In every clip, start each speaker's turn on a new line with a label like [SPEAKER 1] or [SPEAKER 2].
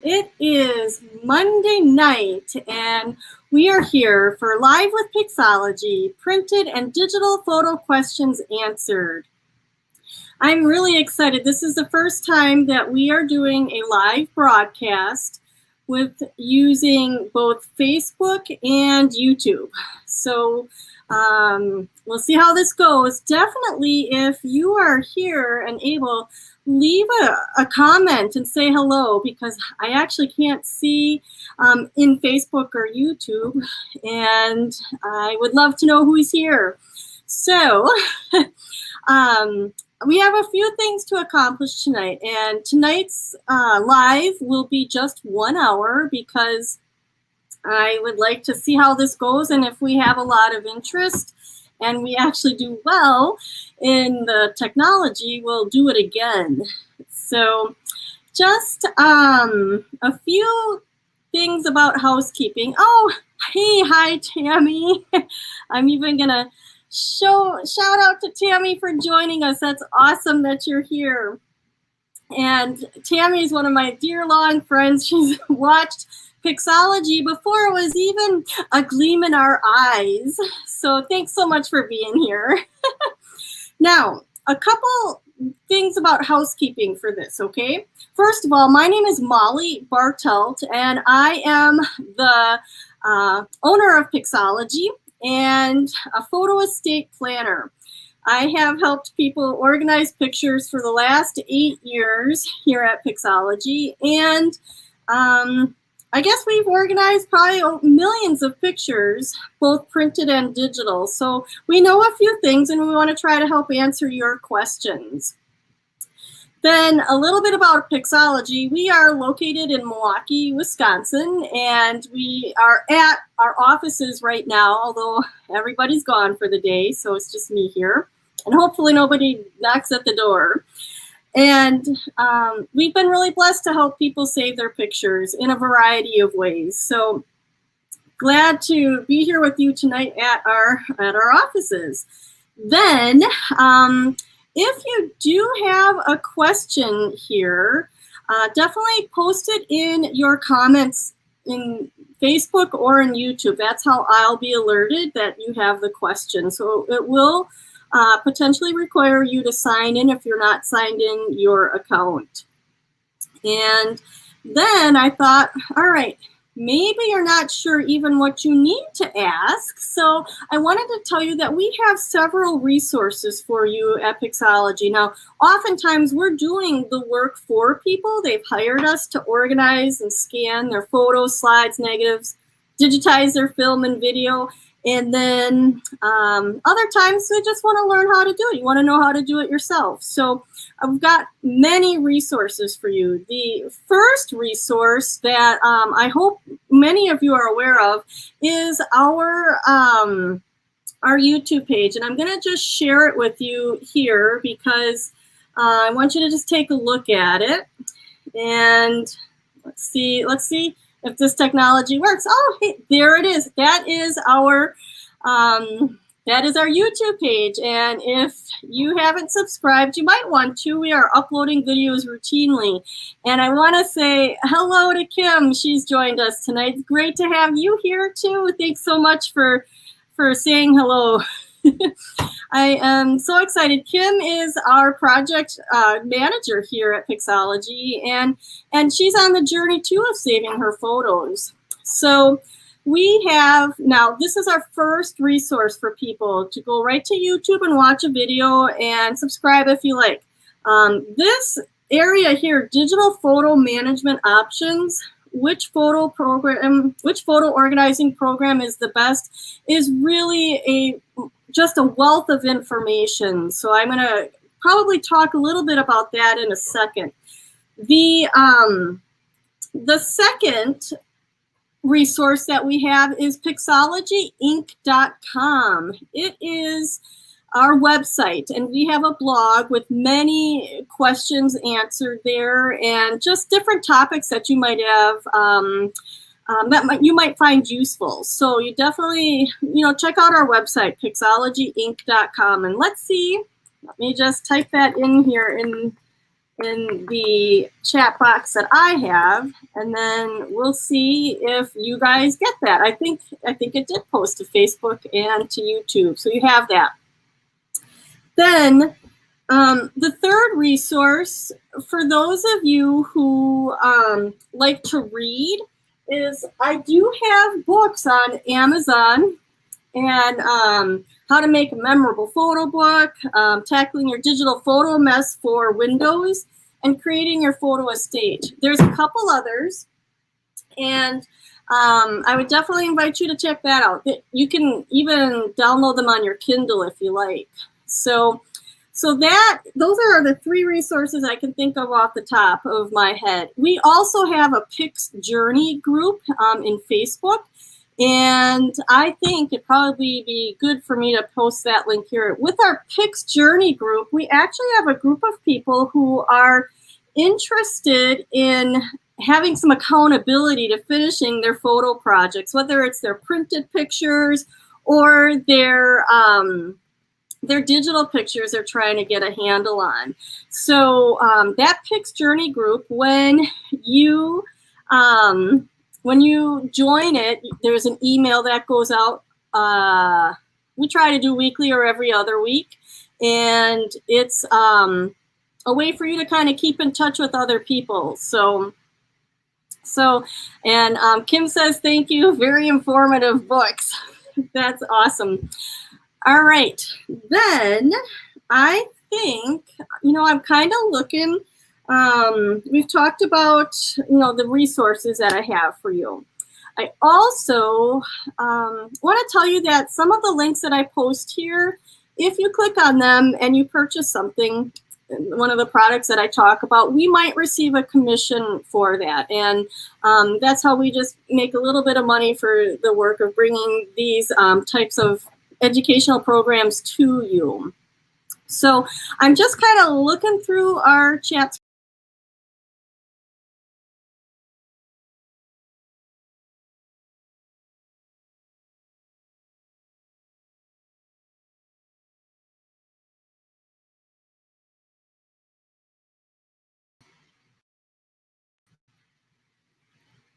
[SPEAKER 1] It is Monday night, and we are here for Live with Pixologie, printed and digital photo questions answered. I'm really excited. This is the first time that we are doing a live broadcast with using both Facebook and YouTube. So we'll see how this goes. Definitely, if you are here and able, leave a comment and say hello, because I actually can't see in Facebook or YouTube, and I would love to know who's here. So we have a few things to accomplish tonight, and tonight's live will be just 1 hour because I would like to see how this goes, and if we have a lot of interest and we actually do well in the technology, we'll do it again. So just a few things about housekeeping. Oh, hey, hi, Tammy. I'm even going to shout out to Tammy for joining us. That's awesome that you're here. And Tammy is one of my dear long friends. She's watched Pixologie before it was even a gleam in our eyes. So thanks so much for being here. Now, a couple things about housekeeping for this, okay? First of all, my name is Mollie Bartelt, and I am the owner of Pixologie and a photo estate planner. I have helped people organize pictures for the last 8 years here at Pixologie, and I guess we've organized probably millions of pictures, both printed and digital. So we know a few things, and we want to try to help answer your questions. Then a little bit about Pixologie. We are located in Milwaukee, Wisconsin, and we are at our offices right now, although everybody's gone for the day, so it's just me here. And hopefully nobody knocks at the door. And we've been really blessed to help people save their pictures in a variety of ways. So glad to be here with you tonight at our offices. Then, if you do have a question here, definitely post it in your comments in Facebook or in YouTube. That's how I'll be alerted that you have the question. So it will potentially require you to sign in if you're not signed in your account. And then I thought, all right, maybe you're not sure even what you need to ask. So I wanted to tell you that we have several resources for you at Pixologie. Now, oftentimes we're doing the work for people. They've hired us to organize and scan their photos, slides, negatives, digitize their film and video. And then other times we just want to learn how to do it. You want to know how to do it yourself. So I've got many resources for you. The first resource that I hope many of you are aware of is our YouTube page. And I'm going to just share it with you here because I want you to just take a look at it. And let's see if this technology works. Oh, hey, there it is. That is our YouTube page. And if you haven't subscribed, you might want to. We are uploading videos routinely. And I want to say hello to Kim. She's joined us tonight. It's great to have you here too. Thanks so much for saying hello. I am so excited. Kim is our project manager here at Pixologie, and she's on the journey too of saving her photos. So we have, now this is our first resource for people to go right to YouTube and watch a video and subscribe if you like. This area here, digital photo management options, which photo organizing program is the best, is really just a wealth of information. So I'm going to probably talk a little bit about that in a second. The second resource that we have is pixologieinc.com. It is our website, and we have a blog with many questions answered there and just different topics that you might have you might find useful. So you definitely, check out our website, pixologieinc.com. And let's see, let me just type that in here in in the chat box that I have, and then we'll see if you guys get that. I think it did post to Facebook and to YouTube, so you have that. Then the third resource for those of you who like to read is I do have books on Amazon, and how to make a memorable photo book, tackling your digital photo mess for Windows, and creating your photo estate. There's a couple others, and I would definitely invite you to check that out. You can even download them on your Kindle if you like. So those are the three resources I can think of off the top of my head. We also have a Pix Journey group in Facebook. And I think it'd probably be good for me to post that link here. With our Pix Journey group, we actually have a group of people who are interested in having some accountability to finishing their photo projects, whether it's their printed pictures or their digital pictures they're trying to get a handle on. So that Pix Journey group, when you join it, there's an email that goes out. We try to do weekly or every other week. And it's a way for you to kind of keep in touch with other people. And Kim says, thank you. Very informative books. That's awesome. All right. Then I think, I'm kind of looking. We've talked about, the resources that I have for you. I also want to tell you that some of the links that I post here, if you click on them and you purchase something, one of the products that I talk about, we might receive a commission for that. And that's how we just make a little bit of money for the work of bringing these types of educational programs to you. So I'm just kind of looking through our chats.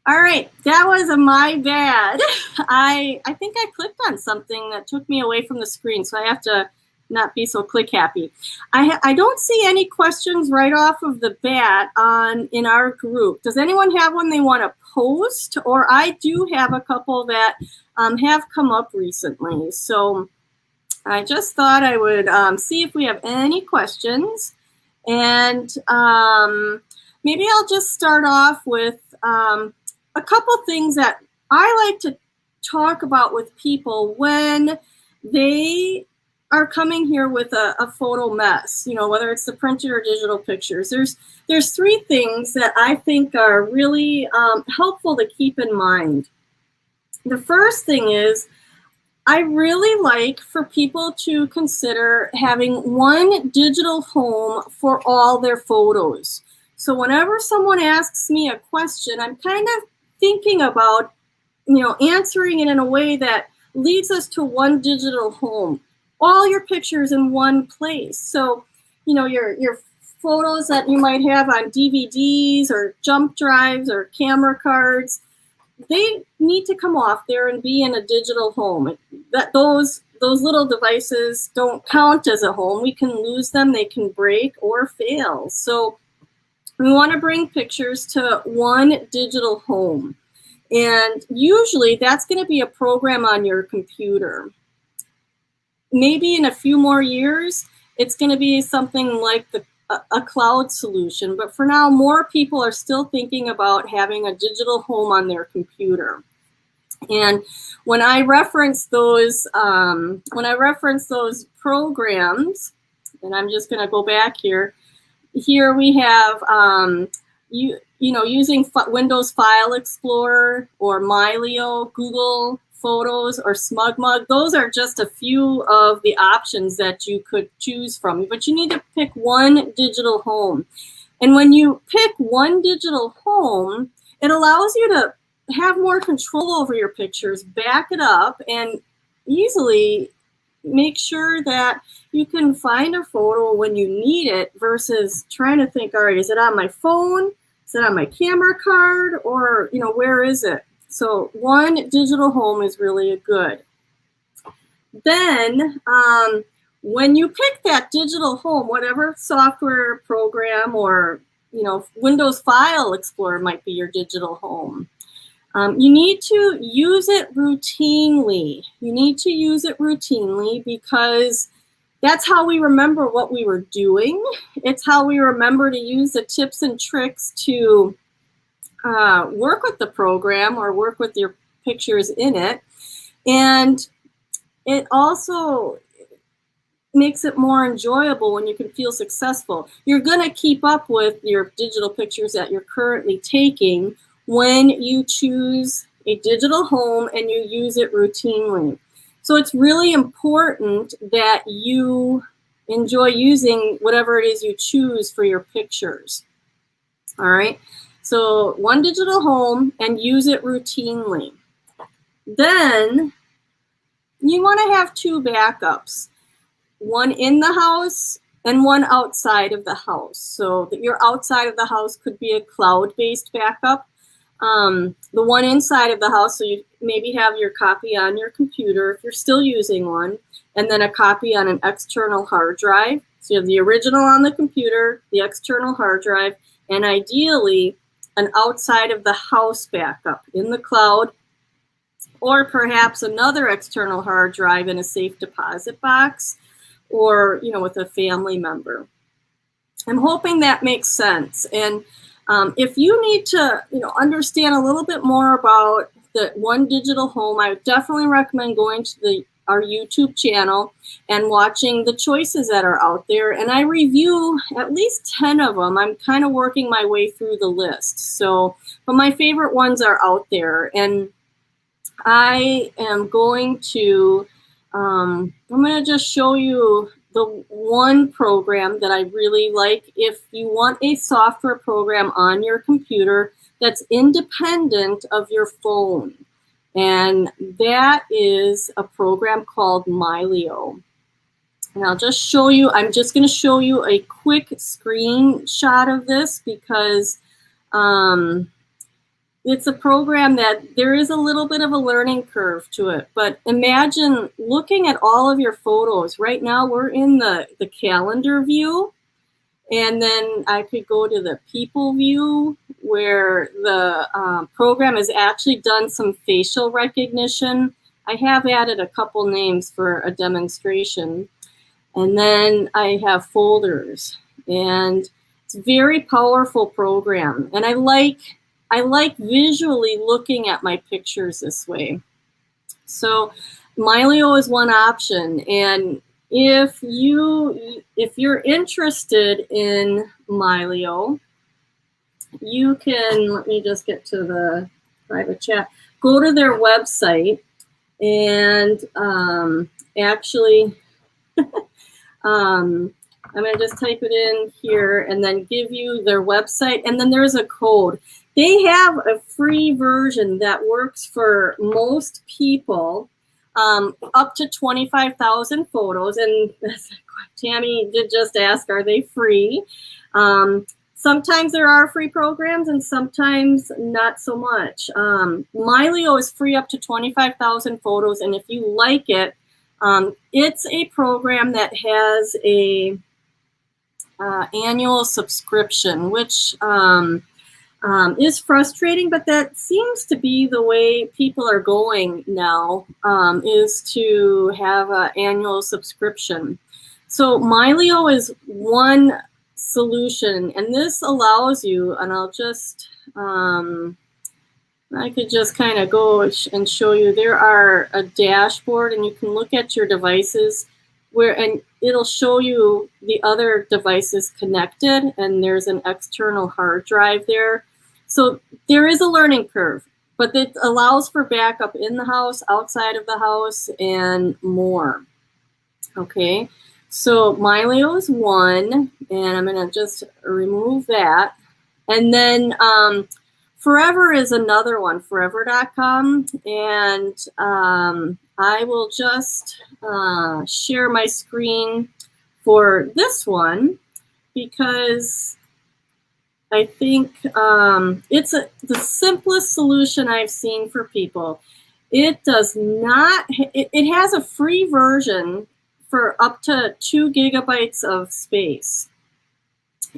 [SPEAKER 1] All right, that was my bad. I think I clicked on something that took me away from the screen, so I have to not be so click happy. I don't see any questions right off of the bat in our group. Does anyone have one they want to post? Or I do have a couple that have come up recently. So I just thought I would see if we have any questions. And maybe I'll just start off with a couple things that I like to talk about with people when they are coming here with a photo mess, whether it's the printed or digital pictures. There's three things that I think are really helpful to keep in mind. The first thing is, I really like for people to consider having one digital home for all their photos. So whenever someone asks me a question, I'm kind of thinking about, answering it in a way that leads us to one digital home. All your pictures in one place. So, your photos that you might have on DVDs or jump drives or camera cards, they need to come off there and be in a digital home. That those little devices don't count as a home. We can lose them, they can break or fail. So we want to bring pictures to one digital home. And usually that's going to be a program on your computer. Maybe in a few more years, it's going to be something like a cloud solution. But for now, more people are still thinking about having a digital home on their computer. And when I reference those, programs, and I'm just going to go back here. Here we have using Windows File Explorer or Mylio, Google Photos, or SmugMug. Those are just a few of the options that you could choose from, but you need to pick one digital home. And when you pick one digital home, it allows you to have more control over your pictures, back it up, and easily make sure that you can find a photo when you need it versus trying to think, all right, is it on my phone? Is it on my camera card? Or, where is it? So one digital home is really good. Then when you pick that digital home, whatever software program or, Windows File Explorer might be your digital home. You need to use it routinely. You need to use it routinely because that's how we remember what we were doing. It's how we remember to use the tips and tricks to work with the program or work with your pictures in it. And it also makes it more enjoyable when you can feel successful. You're going to keep up with your digital pictures that you're currently taking when you choose a digital home and you use it routinely. So it's really important that you enjoy using whatever it is you choose for your pictures. All right, so one digital home and use it routinely. Then you want to have two backups, one in the house and one outside of the house. So that your outside of the house could be a cloud-based backup. The one inside of the house, so you maybe have your copy on your computer if you're still using one, and then a copy on an external hard drive. So you have the original on the computer, the external hard drive, and ideally an outside of the house backup in the cloud, or perhaps another external hard drive in a safe deposit box, or with a family member. I'm hoping that makes sense. And if you need to understand a little bit more about the one digital home, I would definitely recommend going to our YouTube channel and watching the choices that are out there. And I review at least 10 of them. I'm kind of working my way through the list. So, but my favorite ones are out there. And I am going to, I'm going to just show you the one program that I really like if you want a software program on your computer that's independent of your phone. And that is a program called Mollie. And I'll just show you, I'm just going to show you a quick screenshot of this because it's a program that there is a little bit of a learning curve to it. But imagine looking at all of your photos. Right now we're in the calendar view. And then I could go to the people view where the program has actually done some facial recognition. I have added a couple names for a demonstration. And then I have folders. And it's a very powerful program. And I like visually looking at my pictures this way. So Mollie is one option. And if you're interested in Mollie, you can, let me just get to the private chat, go to their website and actually, I'm going to just type it in here and then give you their website. And then there's a code. They have a free version that works for most people, up to 25,000 photos. And Tammy did just ask, are they free? Sometimes there are free programs and sometimes not so much. Mollie is free up to 25,000 photos. And if you like it, it's a program that has a annual subscription, which is frustrating, but that seems to be the way people are going now, is to have an annual subscription. So Mollie is one solution, and this allows you, and I'll just, I could just kind of go and show you, there are a dashboard and you can look at your devices and it'll show you the other devices connected, and there's an external hard drive there. So there is a learning curve, but it allows for backup in the house, outside of the house, and more. Okay, so Mollie is one, and I'm going to just remove that. And then Forever is another one, forever.com, and I will just share my screen for this one because I think it's the simplest solution I've seen for people. It does not, it has a free version for up to 2 gigabytes of space.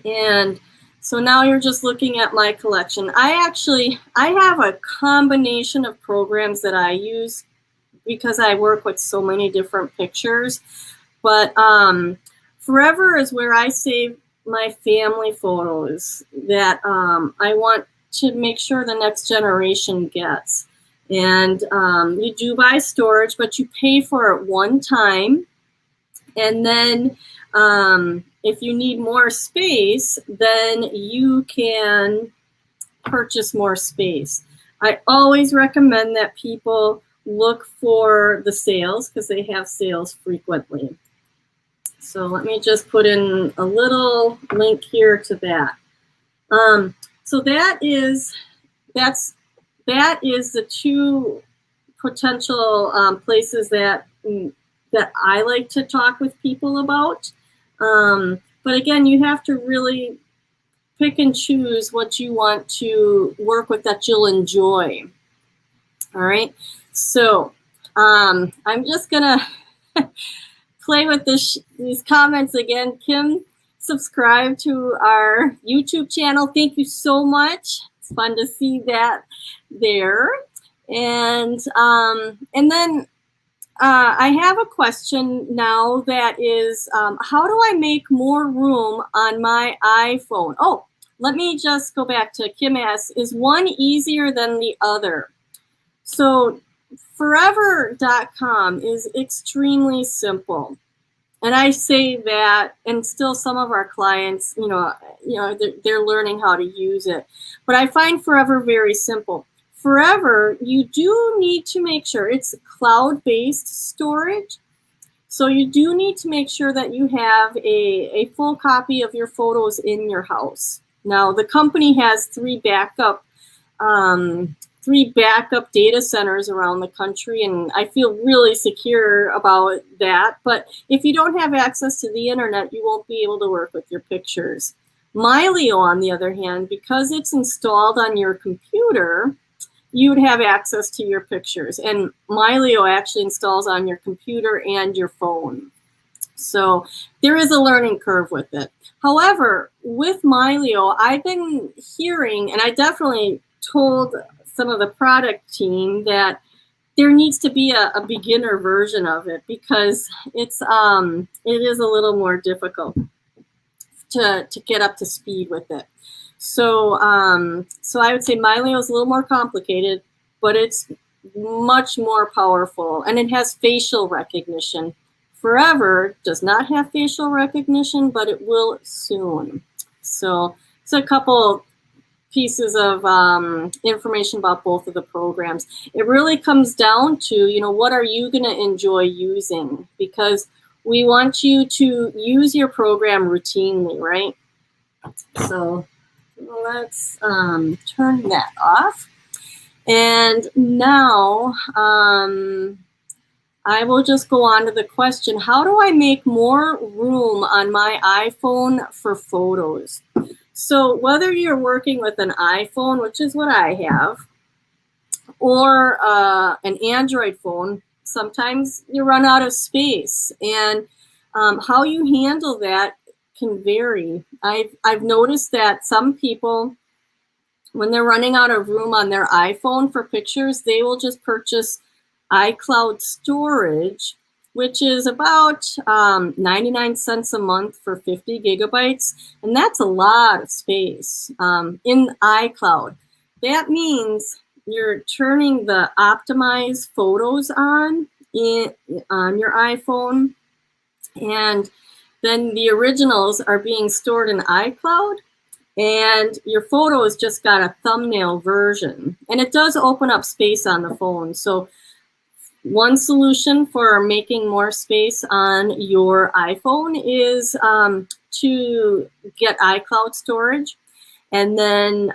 [SPEAKER 1] And so now you're just looking at my collection. I have a combination of programs that I use because I work with so many different pictures. But Forever is where I save my family photos that I want to make sure the next generation gets. And you do buy storage, but you pay for it one time. And then if you need more space, then you can purchase more space. I always recommend that people look for the sales because they have sales frequently. So let me just put in a little link here to that. So that is the two potential places that I like to talk with people about. But again, you have to really pick and choose what you want to work with that you'll enjoy. All right. So I'm just going to play with these comments again. Kim, subscribe to our YouTube channel. Thank you so much. It's fun to see that there. And then I have a question now that is, how do I make more room on my iPhone? Oh, let me just go back to Kim asks, is one easier than the other? So forever.com is extremely simple. And I say that, and still some of our clients, they're learning how to use it. But I find Forever very simple. Forever, you do need to make sure it's cloud-based storage. So you do need to make sure that you have a full copy of your photos in your house. Now, the company has three backup data centers around the country, and I feel really secure about that. But if you don't have access to the internet, you won't be able to work with your pictures. Mylio, on the other hand, because it's installed on your computer, you would have access to your pictures. And Mylio actually installs on your computer and your phone. So there is a learning curve with it. However, with Mylio, I've been hearing, and I definitely told some of the product team that there needs to be a beginner version of it because it is a little more difficult to get up to speed with it. So so I would say Mylio is a little more complicated, but it's much more powerful, and it has facial recognition. Forever does not have facial recognition, but it will soon. So it's a couple pieces of information about both of the programs. It really comes down to, what are you going to enjoy using? Because we want you to use your program routinely, right? So let's turn that off. And now I will just go on to the question, how do I make more room on my iPhone for photos? So whether you're working with an iPhone, which is what I have, or an Android phone, sometimes you run out of space. And how you handle that can vary. I've noticed that some people, when they're running out of room on their iPhone for pictures, they will just purchase iCloud storage, which is about 99 cents a month for 50 gigabytes. And that's a lot of space in iCloud. That means you're turning the optimized photos on your iPhone, and then the originals are being stored in iCloud, and your photos just got a thumbnail version. And it does open up space on the phone. So one solution for making more space on your iPhone is to get iCloud storage, and then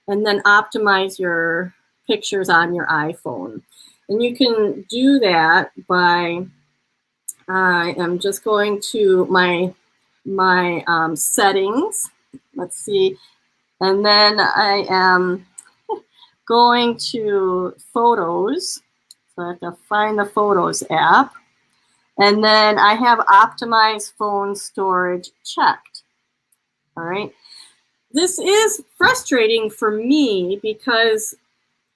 [SPEAKER 1] and then optimize your pictures on your iPhone. And you can do that by, I am just going to my settings. Let's see. And then I am going to Photos. So I have to find the Photos app. And then I have Optimize Phone Storage checked. All right. This is frustrating for me because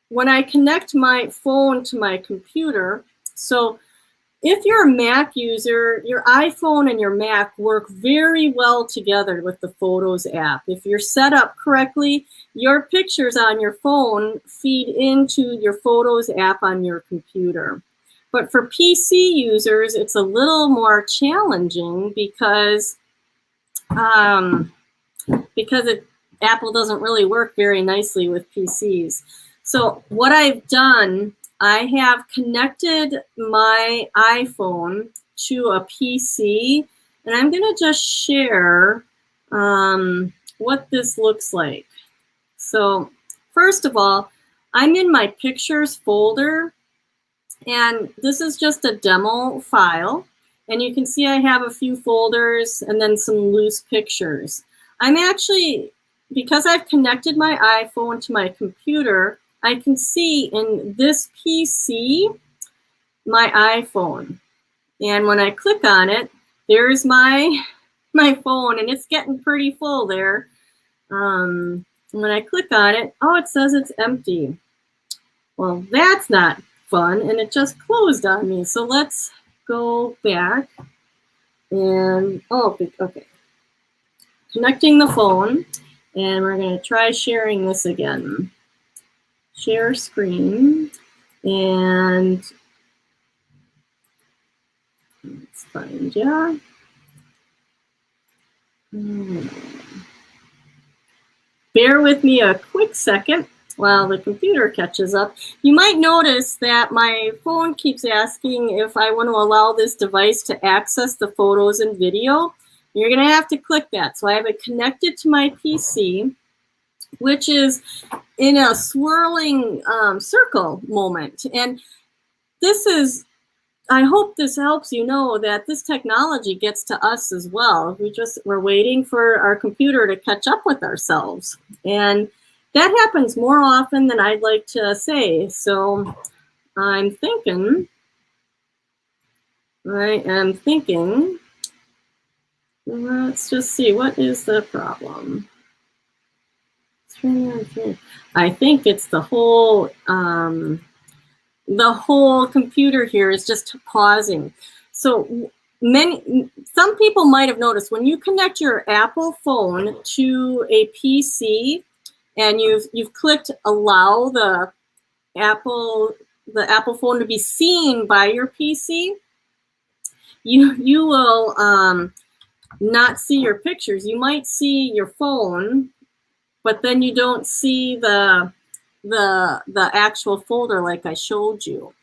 [SPEAKER 1] when I connect my phone to my computer, so if you're a Mac user, your iPhone and your Mac work very well together with the Photos app. If you're set up correctly, your pictures on your phone feed into your Photos app on your computer. But for PC users, it's a little more challenging because Apple doesn't really work very nicely with PCs. So what I've done, I have connected my iPhone to a PC, and I'm going to just share what this looks like. So first of all, I'm in my Pictures folder, and this is just a demo file. And you can see I have a few folders and then some loose pictures. I'm actually, because I've connected my iPhone to my computer, I can see in this PC my iPhone. And when I click on it, there's my phone, and it's getting pretty full there. When I click on it, oh, it says it's empty. Well, that's not fun, and it just closed on me. So let's go back and, oh, okay. Connecting the phone, and we're going to try sharing this again. Share screen, and let's find ya. Bear with me a quick second while the computer catches up. You might notice that my phone keeps asking if I want to allow this device to access the photos and video. You're going to have to click that. So I have it connected to my PC, which is in a swirling circle moment. And this is, I hope this helps you know that this technology gets to us as well. We're waiting for our computer to catch up with ourselves. And that happens more often than I'd like to say. So I am thinking, let's just see, what is the problem? I think it's the whole computer here is just pausing. So some people might have noticed when you connect your Apple phone to a PC and you've clicked allow the Apple phone to be seen by your PC, you will not see your pictures. You might see your phone, but then you don't see the actual folder like I showed you.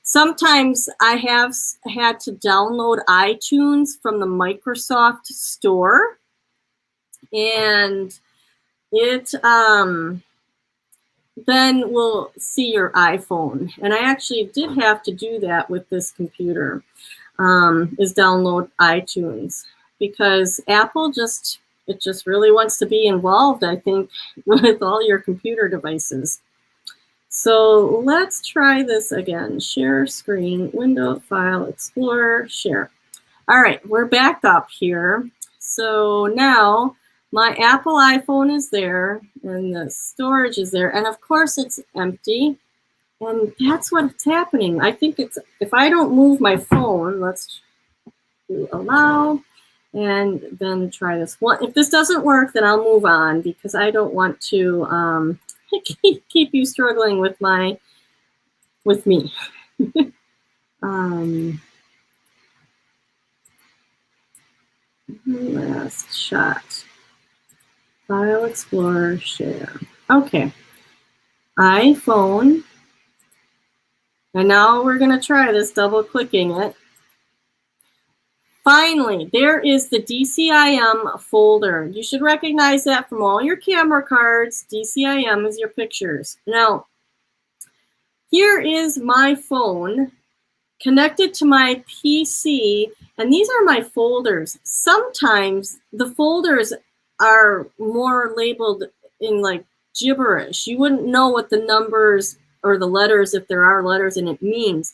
[SPEAKER 1] Sometimes I have had to download iTunes from the Microsoft Store, and it then will see your iPhone. And I actually did have to do that with this computer, is download iTunes, because Apple just really wants to be involved, I think, with all your computer devices. So let's try this again. Share screen, window, file, explorer, share. All right, we're back up here. So now my Apple iPhone is there, and the storage is there, and of course it's empty. And that's what's happening. I think it's, if I don't move my phone, let's do allow, and then try this one. If this doesn't work, then I'll move on, because I don't want to keep you struggling with me. Last shot. File, Explorer, share. Okay. iPhone. And now we're going to try this, double clicking it. Finally, there is the DCIM folder. You should recognize that from all your camera cards. DCIM is your pictures. Now, here is my phone connected to my PC, and these are my folders. Sometimes the folders are more labeled in like gibberish. You wouldn't know what the numbers or the letters, if there are letters in it, means.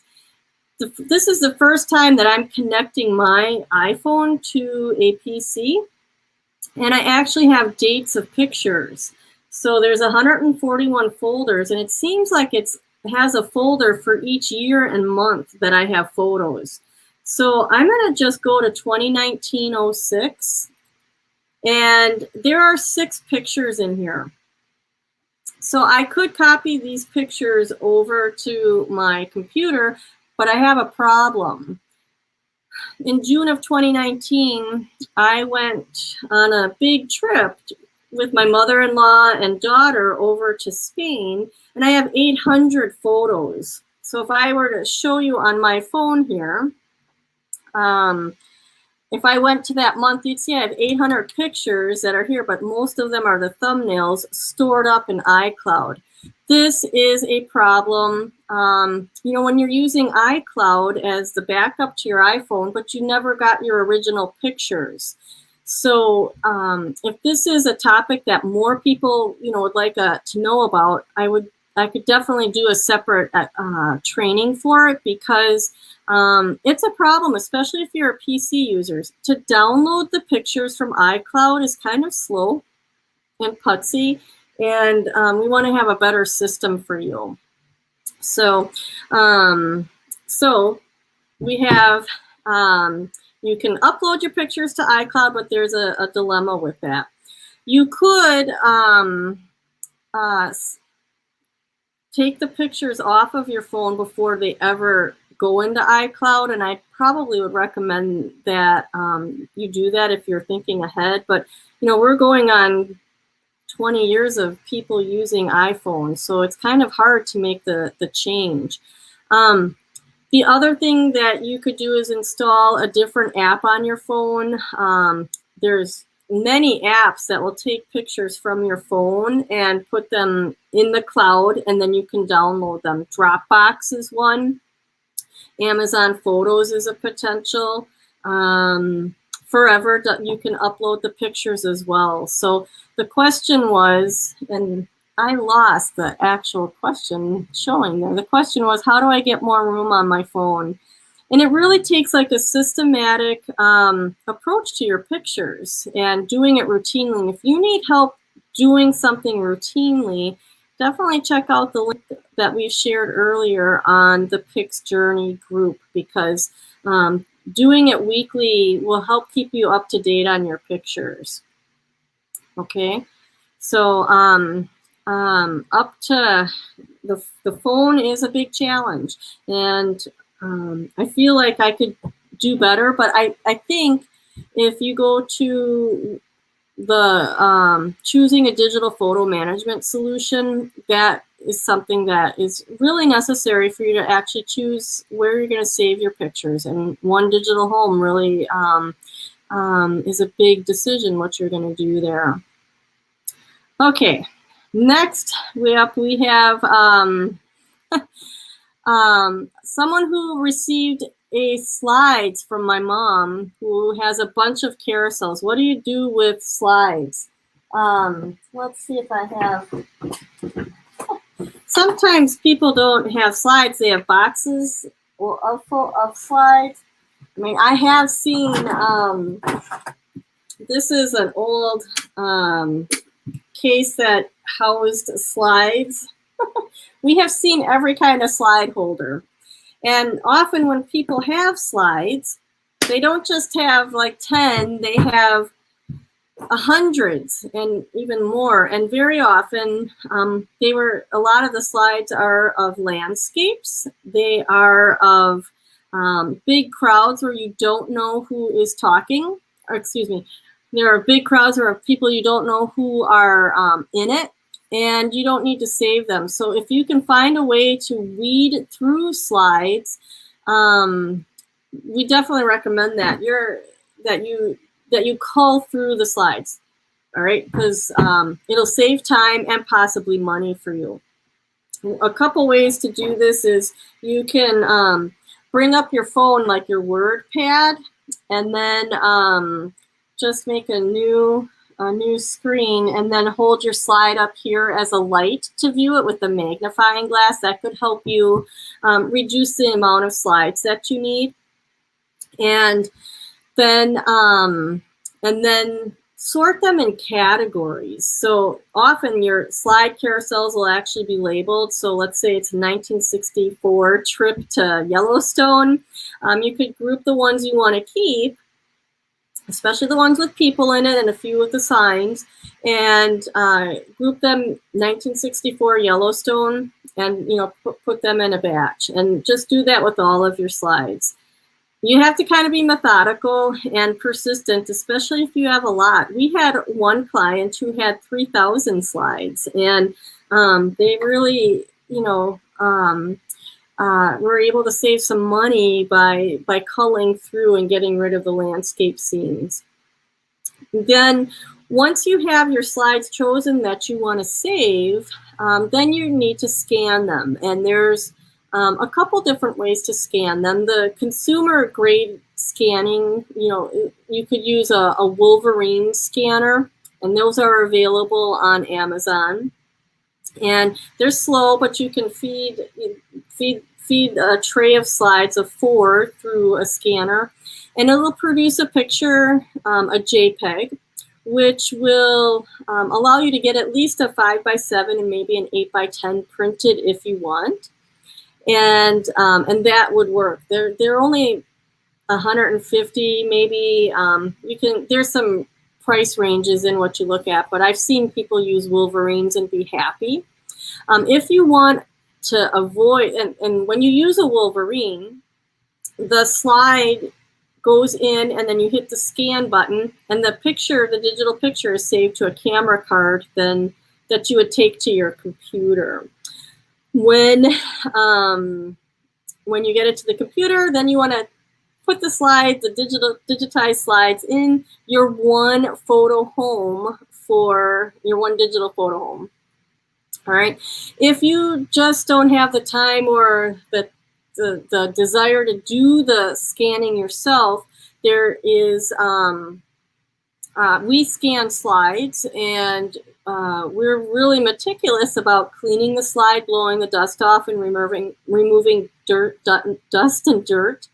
[SPEAKER 1] This is the first time that I'm connecting my iPhone to a PC, and I actually have dates of pictures. So there's 141 folders, and it seems like it has a folder for each year and month that I have photos. So I'm going to just go to 2019-06, and there are 6 pictures in here. So I could copy these pictures over to my computer, but I have a problem. In June of 2019, I went on a big trip with my mother-in-law and daughter over to Spain, and I have 800 photos. So if I were to show you on my phone here, if I went to that month, you'd see I have 800 pictures that are here, but most of them are the thumbnails stored up in iCloud. This is a problem, you know, when you're using iCloud as the backup to your iPhone, but you never got your original pictures. So if this is a topic that more people, you know, would like to know about, I could definitely do a separate training for it, because it's a problem, especially if you're a PC user. To download the pictures from iCloud is kind of slow and putsy, and we want to have a better system for you. So, we have, you can upload your pictures to iCloud, but there's a dilemma with that. You could take the pictures off of your phone before they ever go into iCloud, and I probably would recommend that you do that if you're thinking ahead. But you know, we're going on 20 years of people using iPhones, so it's kind of hard to make the change. The other thing that you could do is install a different app on your phone. There's many apps that will take pictures from your phone and put them in the cloud, and then you can download them. Dropbox is one. Amazon Photos is a potential. Forever, you can upload the pictures as well. So the question was, and I lost the actual question showing there. The question was, how do I get more room on my phone? And it really takes like a systematic approach to your pictures and doing it routinely. And if you need help doing something routinely, definitely check out the link that we shared earlier on the Pix Journey group, because doing it weekly will help keep you up to date on your pictures. Okay, so up to the phone is a big challenge, and I feel like I could do better, but I think if you go to the choosing a digital photo management solution, that is something that is really necessary for you to actually choose where you're going to save your pictures. And One Digital Home really is a big decision what you're going to do there. Okay, next we have someone who received slides from my mom, who has a bunch of carousels. What do you do with slides? Let's see if I have. Sometimes people don't have slides; they have boxes of slides. I mean, I have seen. This is an old case that housed slides. We have seen every kind of slide holder. And often when people have slides, they don't just have like 10, they have hundreds and even more. And very often a lot of the slides are of landscapes. They are of big crowds where you don't know who is talking, or excuse me, there are big crowds or people you don't know who are in it. And you don't need to save them. So if you can find a way to weed through slides, we definitely recommend that you cull through the slides. All right, because it'll save time and possibly money for you. A couple ways to do this is you can bring up your phone like your Word pad, and then just make a new screen, and then hold your slide up here as a light to view it with the magnifying glass. That could help you reduce the amount of slides that you need. And then sort them in categories. So often your slide carousels will actually be labeled. So let's say it's a 1964 trip to Yellowstone. You could group the ones you want to keep, especially the ones with people in it and a few with the signs, and group them 1964 Yellowstone, and put them in a batch, and just do that with all of your slides. You have to kind of be methodical and persistent, especially if you have a lot. We had one client who had 3,000 slides, and they really, were able to save some money by culling through and getting rid of the landscape scenes. Then once you have your slides chosen that you want to save, then you need to scan them. And there's a couple different ways to scan them. The consumer grade scanning, you could use a Wolverine scanner, and those are available on Amazon. And they're slow, but you can feed a tray of slides of 4 through a scanner, and it'll produce a picture, a JPEG, which will allow you to get at least a 5x7 and maybe an 8x10 printed if you want. And that would work. They're only 150, maybe. There's some price ranges in what you look at, but I've seen people use Wolverines and be happy. If you want to avoid, and when you use a Wolverine, the slide goes in, and then you hit the scan button, and the digital picture is saved to a camera card that you would take to your computer. When you get it to the computer, then you want to put the slides, the digitized slides, in your one photo home for your one digital photo home. All right. If you just don't have the time or the desire to do the scanning yourself, there is we scan slides, and we're really meticulous about cleaning the slide, blowing the dust off, and removing dust and dirt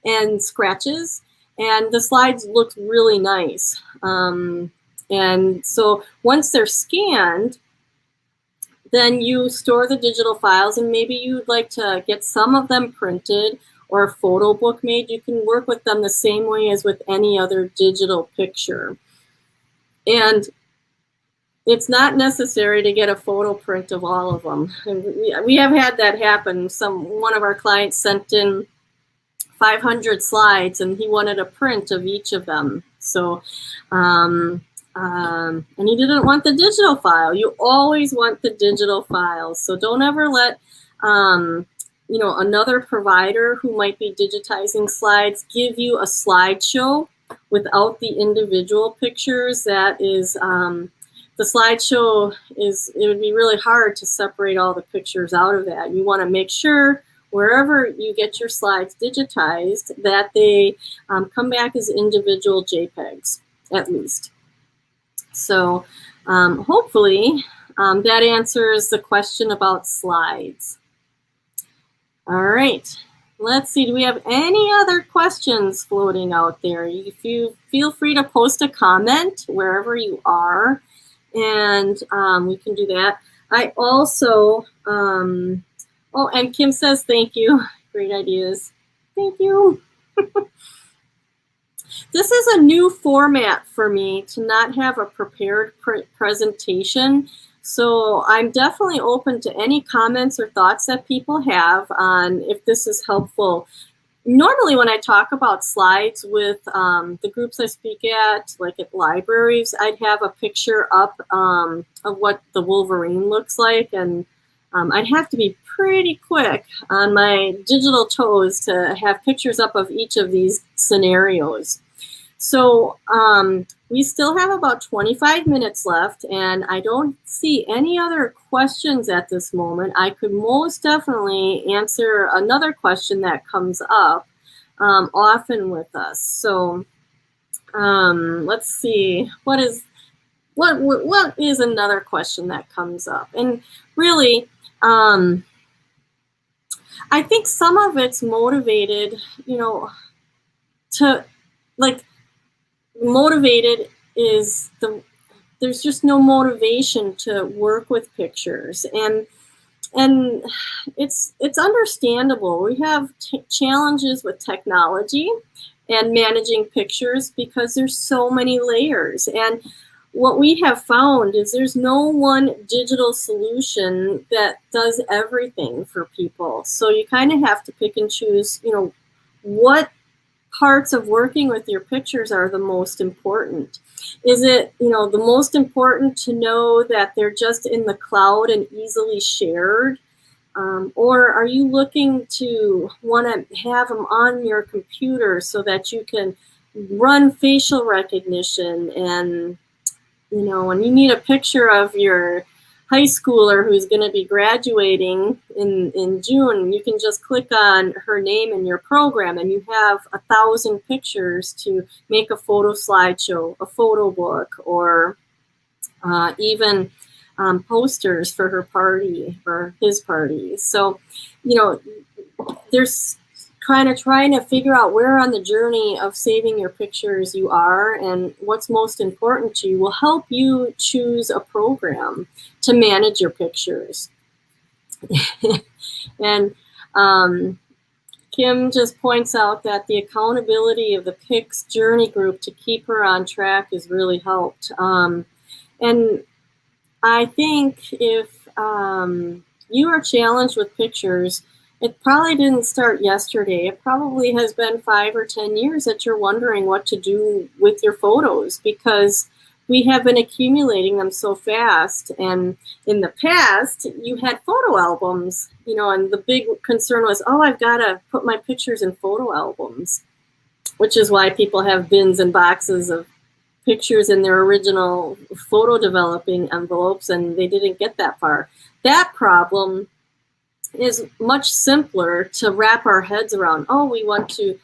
[SPEAKER 1] and scratches, and the slides look really nice. And so once they're scanned, then you store the digital files, and maybe you'd like to get some of them printed or a photo book made. You can work with them the same way as with any other digital picture. And it's not necessary to get a photo print of all of them. And we have had that happen. One of our clients sent in 500 slides, and he wanted a print of each of them. So, and he didn't want the digital file. You always want the digital files. So don't ever let, another provider who might be digitizing slides give you a slideshow without the individual pictures. That is, the slideshow it would be really hard to separate all the pictures out of that. You want to make sure wherever you get your slides digitized that they come back as individual JPEGs, at least. So hopefully that answers the question about slides. All right, let's see, do we have any other questions floating out there? If you feel free to post a comment wherever you are, and we can do that. I also, oh, and Kim says thank you. Great ideas. Thank you. This is a new format for me to not have a prepared presentation. So I'm definitely open to any comments or thoughts that people have on if this is helpful. Normally when I talk about slides with the groups I speak at, like at libraries, I'd have a picture up of what the Wolverine looks like, and I'd have to be pretty quick on my digital toes to have pictures up of each of these scenarios. So we still have about 25 minutes left, and I don't see any other questions at this moment. I could most definitely answer another question that comes up often with us. So let's see, what is another question that comes up? And really, I think some of it's motivated, to motivated is there's just no motivation to work with pictures, and it's understandable. We have challenges with technology and managing pictures because there's so many layers, and what we have found is there's no one digital solution that does everything for people. So you kind of have to pick and choose, what parts of working with your pictures are the most important. Is it, the most important to know that they're just in the cloud and easily shared? Or are you looking to want to have them on your computer so that you can run facial recognition, and when you need a picture of your high schooler who's going to be graduating in June, you can just click on her name in your program and you have 1,000 pictures to make a photo slideshow, a photo book, or even posters for her party or his party. So, there's kind of trying to figure out where on the journey of saving your pictures you are, and what's most important to you will help you choose a program to manage your pictures. And Kim just points out that the accountability of the Pix Journey group to keep her on track has really helped. And I think if you are challenged with pictures, it probably didn't start yesterday. It probably has been 5 or 10 years that you're wondering what to do with your photos, because we have been accumulating them so fast. And in the past, you had photo albums, and the big concern was, oh, I've got to put my pictures in photo albums, which is why people have bins and boxes of pictures in their original photo developing envelopes, and they didn't get that far. That problem is much simpler to wrap our heads around. Oh, we want to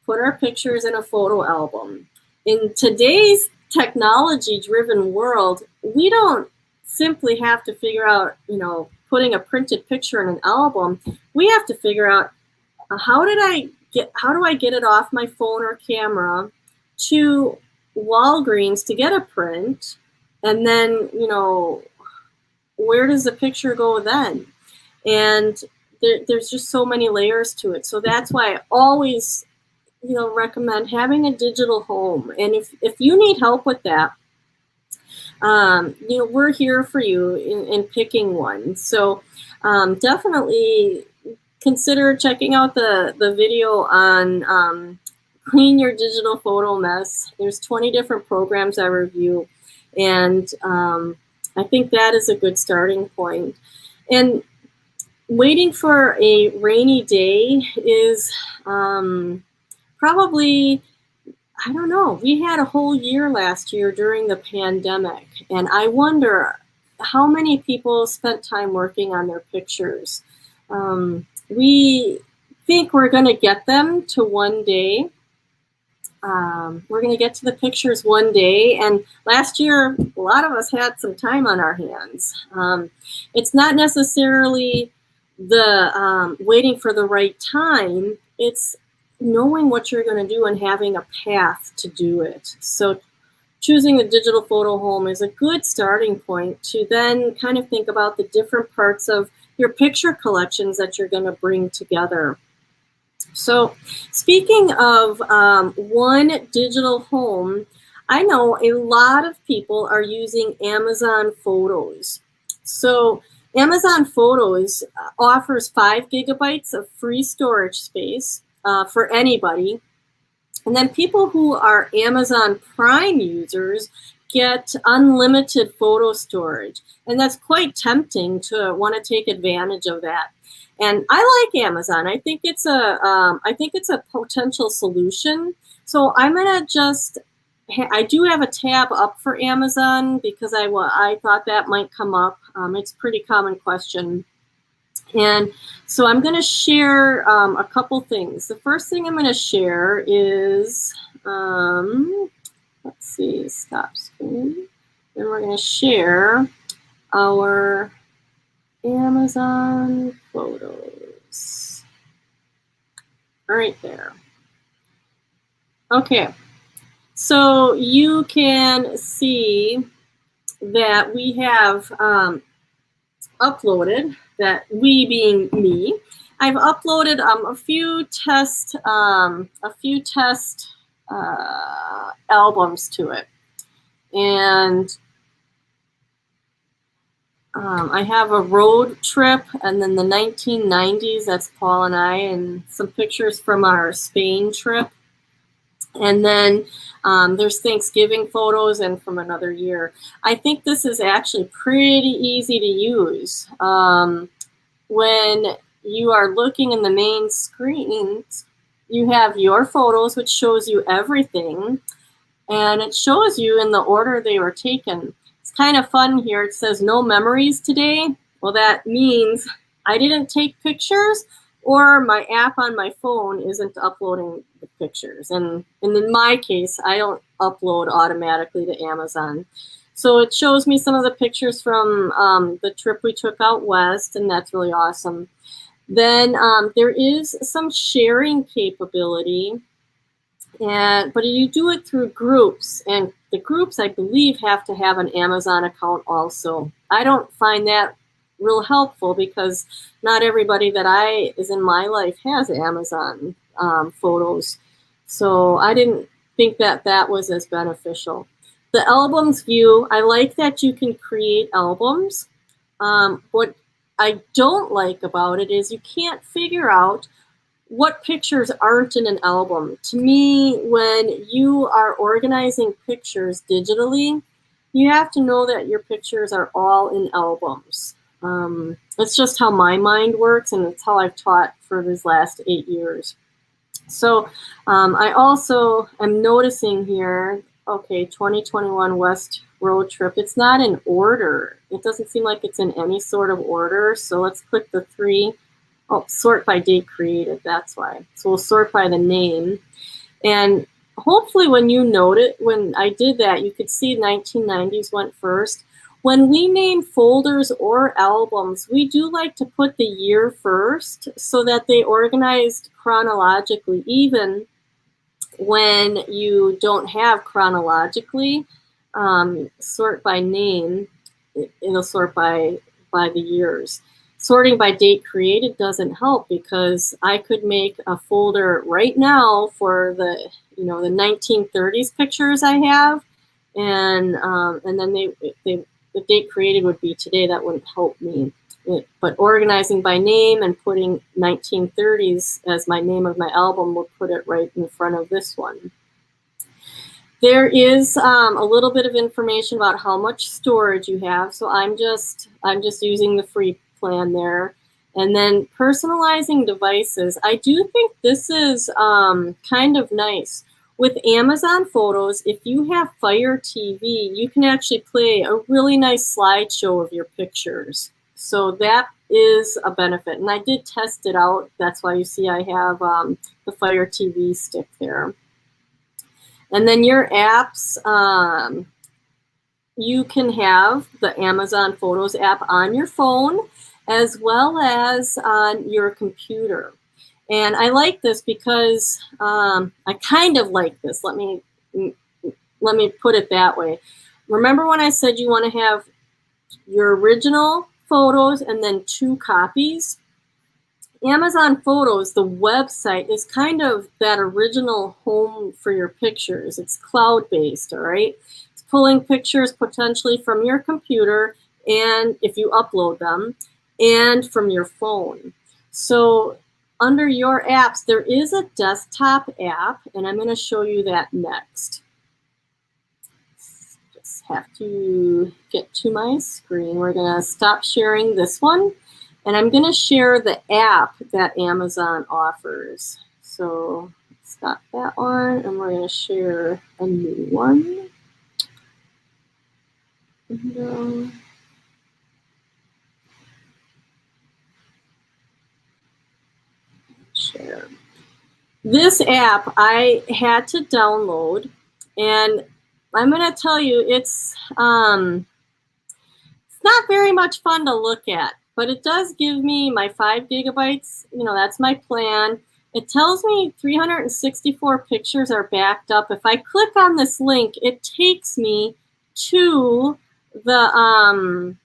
[SPEAKER 1] put our pictures in a photo album. In today's technology-driven world, we don't simply have to figure out, putting a printed picture in an album. We have to figure out how do I get it off my phone or camera to Walgreens to get a print, and then, where does the picture go then? And there's just so many layers to it. So that's why I always, recommend having a digital home. And if you need help with that, we're here for you in picking one. So definitely consider checking out the video on clean your digital photo mess. There's 20 different programs I review, and I think that is a good starting point. And waiting for a rainy day is probably, I don't know, we had a whole year last year during the pandemic, and I wonder how many people spent time working on their pictures. We think we're going to get them to one day. We're going to get to the pictures one day, and last year a lot of us had some time on our hands. It's not necessarily the waiting for the right time, it's knowing what you're going to do and having a path to do it. So choosing a digital photo home is a good starting point to then kind of think about the different parts of your picture collections that you're going to bring together. So speaking of one digital home, I know a lot of people are using Amazon Photos. So Amazon Photos offers 5 gigabytes of free storage space for anybody. And then people who are Amazon Prime users get unlimited photo storage. And that's quite tempting to want to take advantage of that. And I like Amazon. I think it's a potential solution. So I'm gonna I do have a tab up for Amazon because I thought that might come up. It's a pretty common question. And so I'm going to share a couple things. The first thing I'm going to share is, let's see, stop screen. Then we're going to share our Amazon photos. Right there. Okay. So you can see that we have uploaded, that we being me, I've uploaded a few test albums to it, and I have a road trip, and then the 1990s, that's Paul and I, and some pictures from our Spain trip. And then there's Thanksgiving photos and from another year. I think this is actually pretty easy to use. When you are looking in the main screen, you have your photos, which shows you everything. And it shows you in the order they were taken. It's kind of fun here. It says no memories today. Well, that means I didn't take pictures, or my app on my phone isn't uploading the pictures. And in my case, I don't upload automatically to Amazon. So it shows me some of the pictures from the trip we took out west, and that's really awesome. Then there is some sharing capability, but you do it through groups. And the groups, I believe, have to have an Amazon account also. I don't find that real helpful because not everybody that is in my life has Amazon photos. So I didn't think that that was as beneficial. The albums view, I like that you can create albums. What I don't like about it is you can't figure out what pictures aren't in an album. To me, when you are organizing pictures digitally, you have to know that your pictures are all in albums. It's just how my mind works, and it's how I've taught for these last 8 years. So I also am noticing here, okay, 2021 West Road Trip. It's not in order. It doesn't seem like it's in any sort of order. So let's click the 3. Oh, sort by date created, that's why. So we'll sort by the name. And hopefully when I did that, you could see 1990s went first. When we name folders or albums, we do like to put the year first so that they organized chronologically, even when you don't have chronologically. Sort by name, it'll sort by the years. Sorting by date created doesn't help because I could make a folder right now for the 1930s pictures I have, and then the date created would be today. That wouldn't help me. But organizing by name and putting 1930s as my name of my album will put it right in front of this one. There is a little bit of information about how much storage you have. So I'm just using the free plan there. And then personalizing devices. I do think this is kind of nice. With Amazon Photos, if you have Fire TV, you can actually play a really nice slideshow of your pictures. So that is a benefit. And I did test it out. That's why you see I have the Fire TV stick there. And then your apps, you can have the Amazon Photos app on your phone as well as on your computer. And I like this because I kind of like this. Let me put it that way. Remember when I said you want to have your original photos and then 2 copies? Amazon Photos, the website, is kind of that original home for your pictures. It's cloud-based, all right? It's pulling pictures potentially from your computer, and if you upload them, and from your phone. So under your apps, there is a desktop app, and I'm going to show you that next. Just have to get to my screen. We're going to stop sharing this one, and I'm going to share the app that Amazon offers. So stop that one, and we're going to share a new one. And, share. This app I had to download, and I'm going to tell you it's not very much fun to look at, but it does give me my 5 gigabytes. You know, that's my plan. It tells me 364 pictures are backed up. If I click on this link, it takes me to the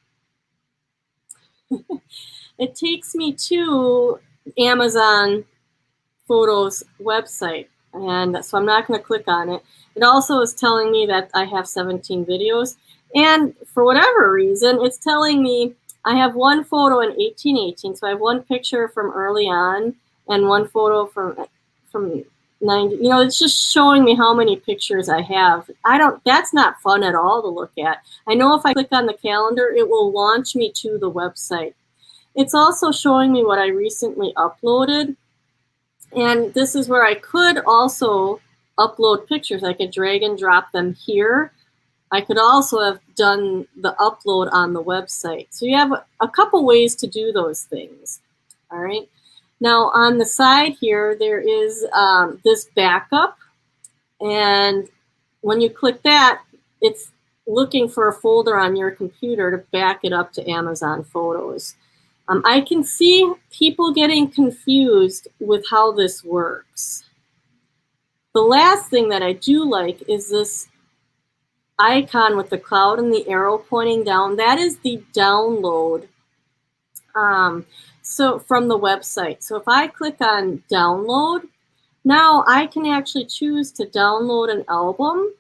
[SPEAKER 1] it takes me to Amazon Photos website, and so I'm not going to click on it. It also is telling me that I have 17 videos, and for whatever reason, it's telling me I have one photo in 1818. So I have one picture from early on and one photo from 90. You know, it's just showing me how many pictures I have. That's not fun at all to look at. I know if I click on the calendar, it will launch me to the website. It's also showing me what I recently uploaded. And this is where I could also upload pictures. I could drag and drop them here. I could also have done the upload on the website. So you have a couple ways to do those things. All right. Now on the side here, there is this backup. And when you click that, it's looking for a folder on your computer to back it up to Amazon Photos. I can see people getting confused with how this works. The last thing that I do like is this icon with the cloud and the arrow pointing down. That is the download so from the website. So if I click on download, now I can actually choose to download an album.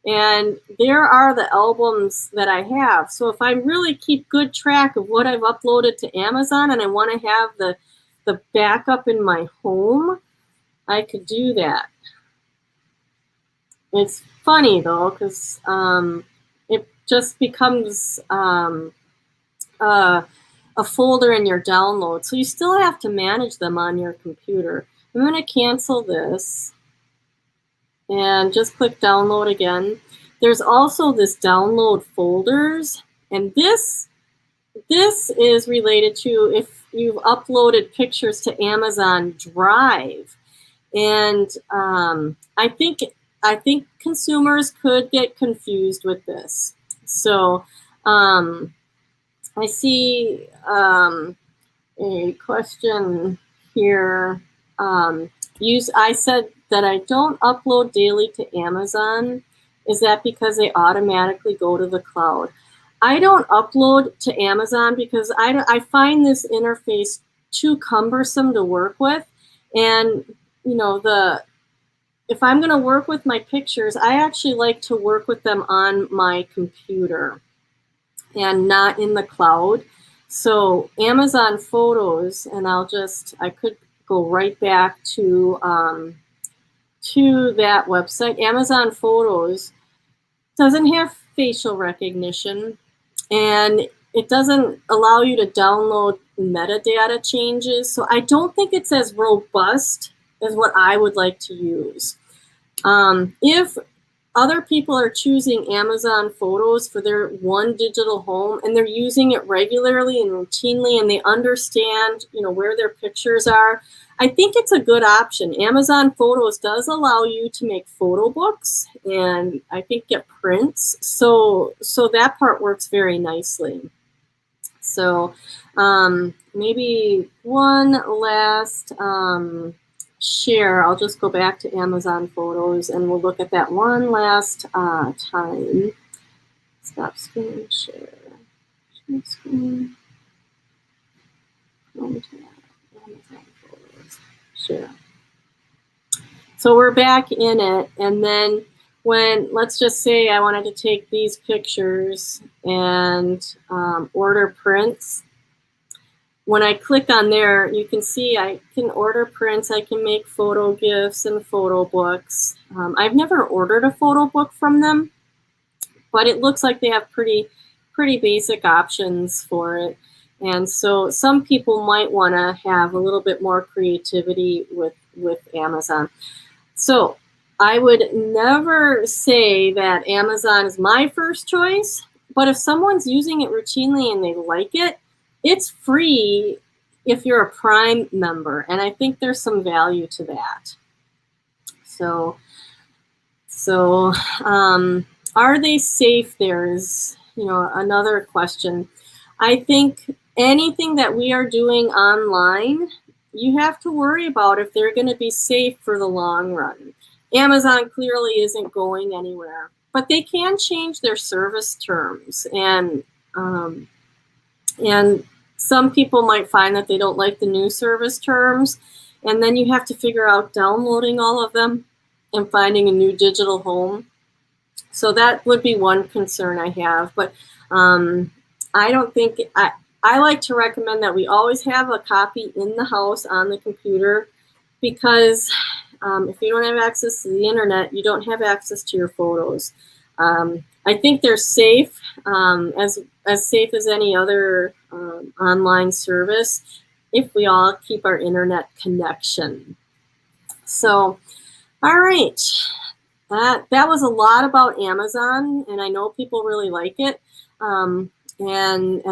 [SPEAKER 1] And there are the albums that I have. So if I really keep good track of what I've uploaded to Amazon and I want to have the backup in my home, I could do that. It's funny though, because it just becomes a folder in your download. So you still have to manage them on your computer. I'm going to cancel this and just click download again. There's also this download folders, and this is related to if you've uploaded pictures to Amazon Drive. And I think consumers could get confused with this. So I see a question here. I said that I don't upload daily to Amazon. Is that because they automatically go to the cloud? I don't upload to Amazon because I find this interface too cumbersome to work with. And, you know, if I'm going to work with my pictures, I actually like to work with them on my computer and not in the cloud. So Amazon Photos, and I could go right back to that website. Amazon Photos doesn't have facial recognition, and it doesn't allow you to download metadata changes. So I don't think it's as robust as what I would like to use. If other people are choosing Amazon Photos for their one digital home and they're using it regularly and routinely and they understand, you know, where their pictures are, I think it's a good option. Amazon Photos does allow you to make photo books and I think get prints. So that part works very nicely. So maybe one last share. I'll just go back to Amazon Photos and we'll look at that one last time. Stop screen share. Share screen. Amazon Photos. Share. So we're back in it, and then let's just say I wanted to take these pictures and order prints. When I click on there, you can see I can order prints, I can make photo gifts and photo books. I've never ordered a photo book from them, but it looks like they have pretty basic options for it. And so some people might want to have a little bit more creativity with Amazon. So I would never say that Amazon is my first choice, but if someone's using it routinely and they like it, it's free if you're a Prime member, and I think there's some value to that. So are they safe? There is, another question. I think anything that we are doing online, you have to worry about if they're going to be safe for the long run. Amazon clearly isn't going anywhere, but they can change their service terms, and some people might find that they don't like the new service terms, and then you have to figure out downloading all of them and finding a new digital home. So that would be one concern I have, but I don't think, I like to recommend that we always have a copy in the house on the computer, because if you don't have access to the internet, you don't have access to your photos. I think they're safe, as safe as any other online service, if we all keep our internet connection. So, all right, that was a lot about Amazon, and I know people really like it. And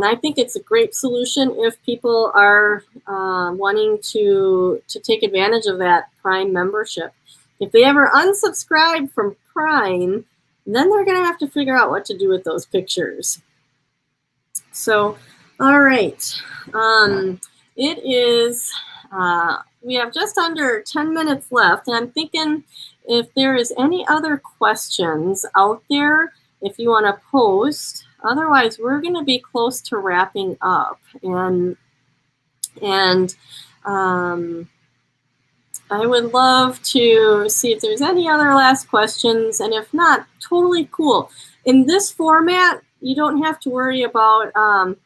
[SPEAKER 1] I think it's a great solution if people are wanting to take advantage of that Prime membership. If they ever unsubscribe from Prime, then they're going to have to figure out what to do with those pictures. So, all right. It is, we have just under 10 minutes left, and I'm thinking if there is any other questions out there, if you want to post. Otherwise, we're going to be close to wrapping up, and I would love to see if there's any other last questions, and if not, totally cool. In this format, you don't have to worry about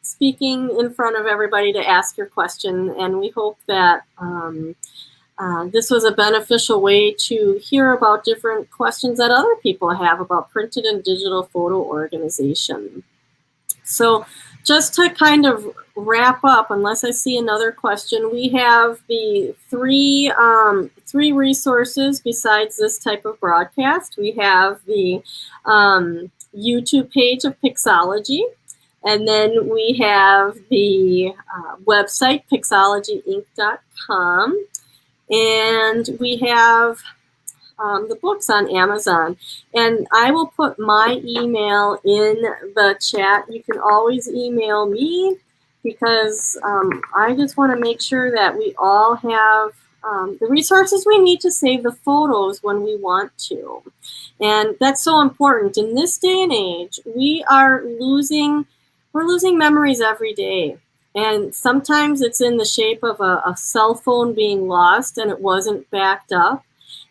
[SPEAKER 1] speaking in front of everybody to ask your question, and we hope that this was a beneficial way to hear about different questions that other people have about printed and digital photo organization. So just to kind of wrap up, unless I see another question, we have the three resources besides this type of broadcast. We have the YouTube page of Pixologie, and then we have the website, pixologieinc.com, and we have the books on Amazon. And I will put my email in the chat. You can always email me, because I just want to make sure that we all have the resources we need to save the photos when we want to. And that's so important. In this day and age, we're losing memories every day. And sometimes it's in the shape of a cell phone being lost and it wasn't backed up.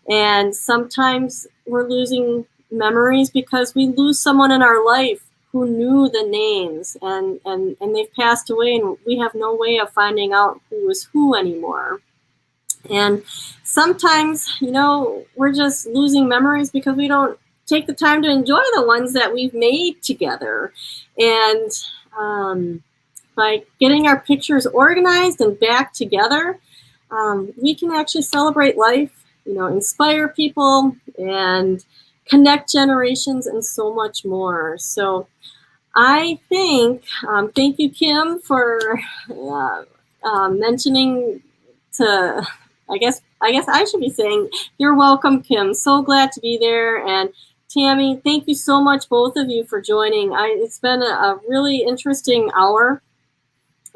[SPEAKER 1] And sometimes we're losing memories because we lose someone in our life who knew the names, and they've passed away, and we have no way of finding out who was who anymore. And sometimes, we're just losing memories because we don't take the time to enjoy the ones that we've made together. And by getting our pictures organized and back together, we can actually celebrate life, inspire people, and connect generations, and so much more. So I think, thank you, Kim, for mentioning to, I guess I should be saying, you're welcome, Kim. So glad to be there. And Tammy, thank you so much, both of you, for joining. It's been a really interesting hour.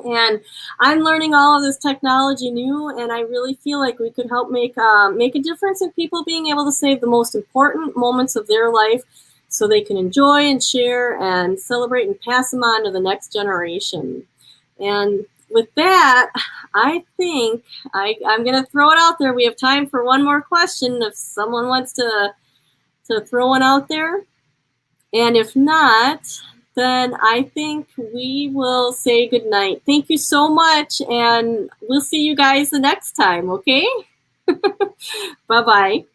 [SPEAKER 1] And I'm learning all of this technology new, and I really feel like we could help make a difference in people being able to save the most important moments of their life so they can enjoy and share and celebrate and pass them on to the next generation. And with that, I think I'm going to throw it out there. We have time for one more question if someone wants to throw one out there. And if not, then I think we will say good night. Thank you so much, and we'll see you guys the next time, okay? Bye-bye.